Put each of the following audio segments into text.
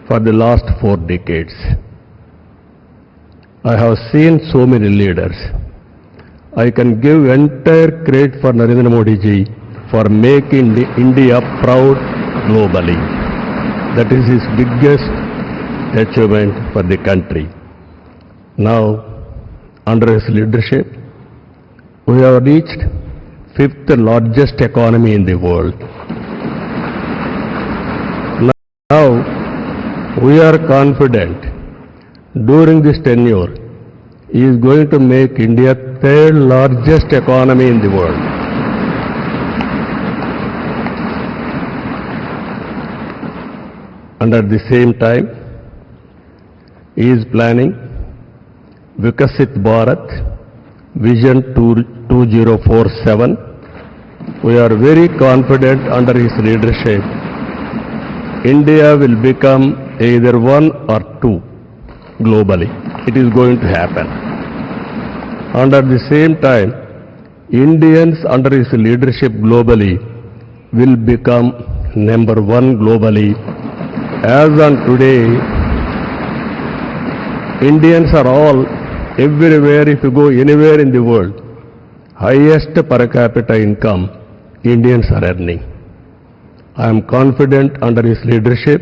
for the last 4 decades. I have seen so many leaders. I can give entire credit for Narendra Modi ji for making India proud globally. That is his biggest achievement for the country. Now, under his leadership, we have reached 5th largest economy in the world. Now, we are confident during this tenure, he is going to make India 3rd largest economy in the world. And at the same time, he is planning Vikasit Bharat Vision 2047. We are very confident under his leadership, India will become either 1 or 2 globally. It is going to happen. And at the same time, Indians under his leadership globally will become number 1 globally. As on today, Indians are all everywhere. If you go anywhere in the world, highest per capita income Indians are earning. I am confident under his leadership,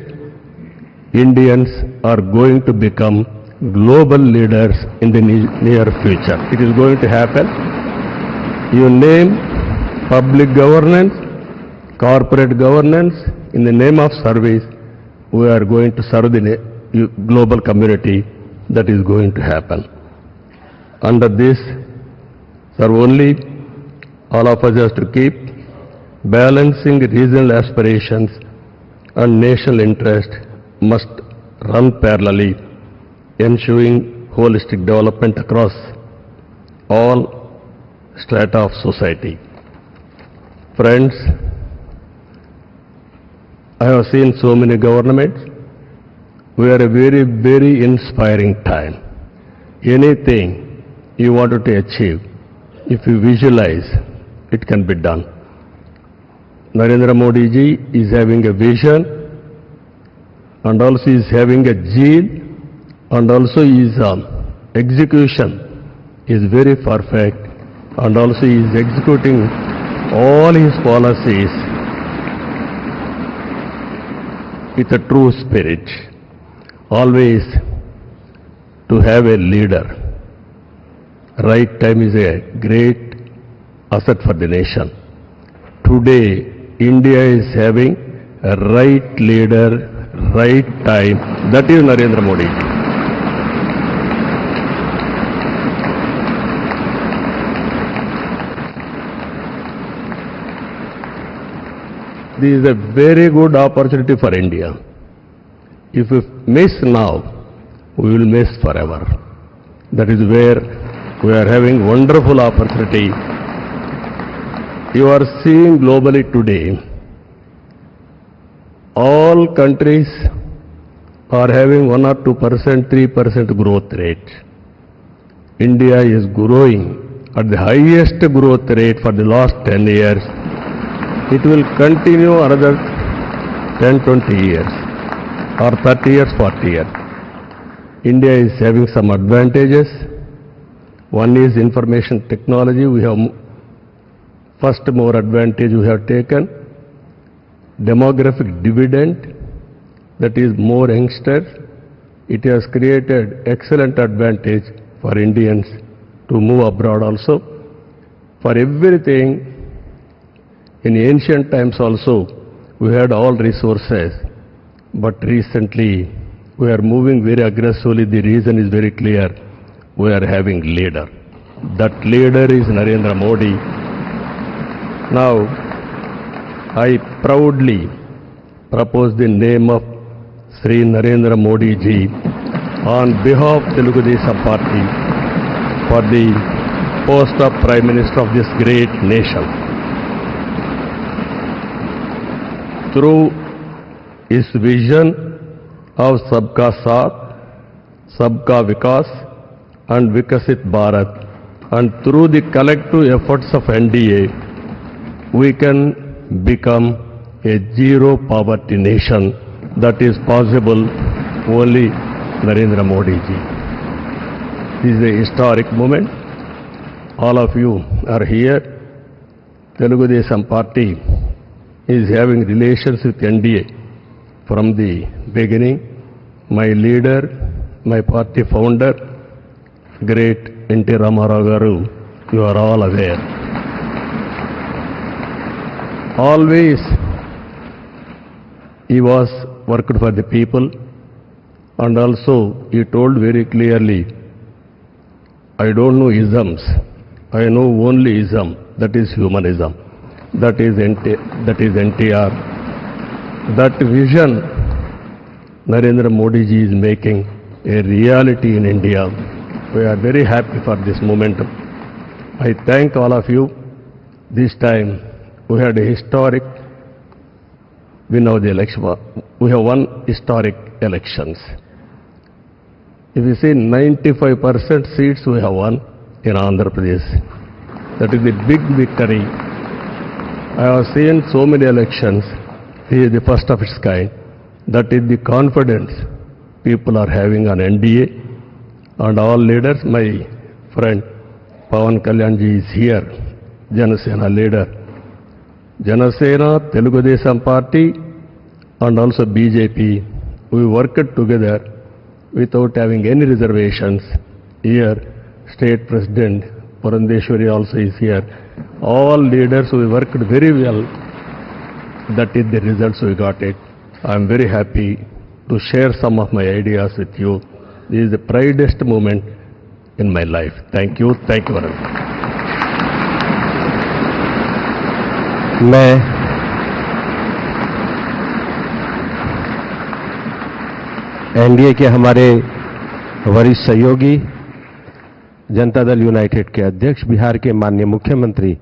Indians are going to become global leaders in the near future. It is going to happen. You name public governance, corporate governance, in the name of service, we are going to serve the global community. That is going to happen. Under this, sir, only all of us have to keep balancing regional aspirations and national interest must run parallelly, ensuring holistic development across all strata of society. Friends, I have seen so many governments. We are a very, very inspiring time. Anything you wanted to achieve, if you visualize, it can be done. Narendra Modi ji is having a vision, and also is having a zeal, and also his execution is very perfect, and also he is executing all his policies with a true spirit. Always to have a leader. Right time is a great asset for the nation. Today, India is having a right leader, right time. That is Narendra Modi. This is a very good opportunity for India. If we miss now, we will miss forever. That is where we are having wonderful opportunity. You are seeing globally today, all countries are having 1 or 2%, 3% growth rate. India is growing at the highest growth rate for the last 10 years. It will continue another 10, 20 years. Or 30 years, 40 years. India is having some advantages. One is information technology. We have first more advantage we have taken. Demographic dividend, that is more youngsters. It has created excellent advantage for Indians to move abroad also. For everything, in ancient times also, we had all resources. But recently, we are moving very aggressively. The reason is very clear. We are having leader. That leader is Narendra Modi. Now, I proudly propose the name of Sri Narendra Modi ji on behalf of Telugu Desam Party for the post of Prime Minister of this great nation. Through his vision of Sabka Saath, Sabka Vikas and Vikasit Bharat, and through the collective efforts of NDA, we can become a zero poverty nation. That is possible only Narendra Modi ji. This is a historic moment. All of you are here. Telugu Desam Party is having relations with NDA from the beginning. My leader, my party founder, great N.T. Ramarao Garu, you are all aware. Always he was worked for the people, and also he told very clearly, I don't know isms, I know only ism, that is humanism, that is NTR. That vision Narendra Modi ji is making a reality in India. We are very happy for this momentum. I thank all of you. This time we had a historic win of the election. We have won historic elections. If you see 95% seats we have won in Andhra Pradesh. That is a big victory. I have seen so many elections. This is the first of its kind. That is the confidence people are having on NDA, and all leaders. My friend Pawan Kalyan ji is here, Janasena leader. Janasena, Telugu Desam Party, and also BJP, we worked together without having any reservations. Here, State President Purandeshwari also is here. All leaders, we worked very well. That is the results we got it. I am very happy to share some of my ideas with you. This is the proudest moment in my life. Thank you very much. मैं NDA के हमारे वरिष्ठ सहयोगी Janata Dal United के अध्यक्ष बिहार के माननीय मुख्यमंत्री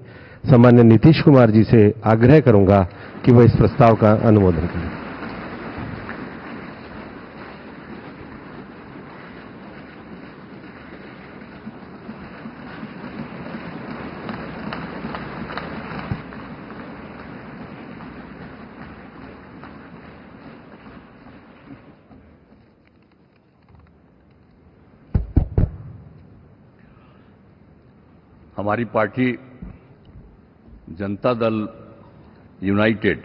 सम्मान्य नीतीश कुमार जी से आग्रह करूंगा कि वह इस प्रस्ताव का अनुमोदन करें। हमारी party Janata Dal United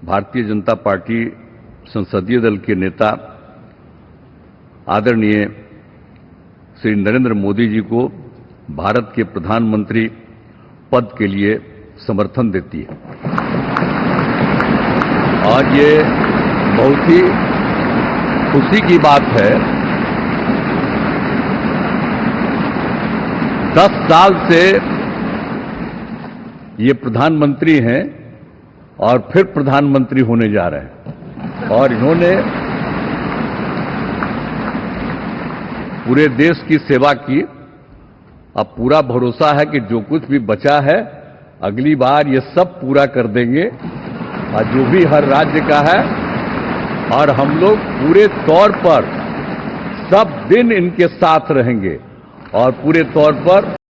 Bharatiya Janata party संसदीय दल के नेता आदरणीय श्री नरेंद्र मोदी जी को भारत के प्रधानमंत्री पद के लिए समर्थन देती है। आज ये बहुत ही खुशी की बात है। 10 साल से ये प्रधानमंत्री हैं और फिर प्रधानमंत्री होने जा रहे हैं, और इन्होंने पूरे देश की सेवा की। अब पूरा भरोसा है कि जो कुछ भी बचा है अगली बार ये सब पूरा कर देंगे, और जो भी हर राज्य का है, और हम लोग पूरे तौर पर सब दिन इनके साथ रहेंगे और पूरे तौर पर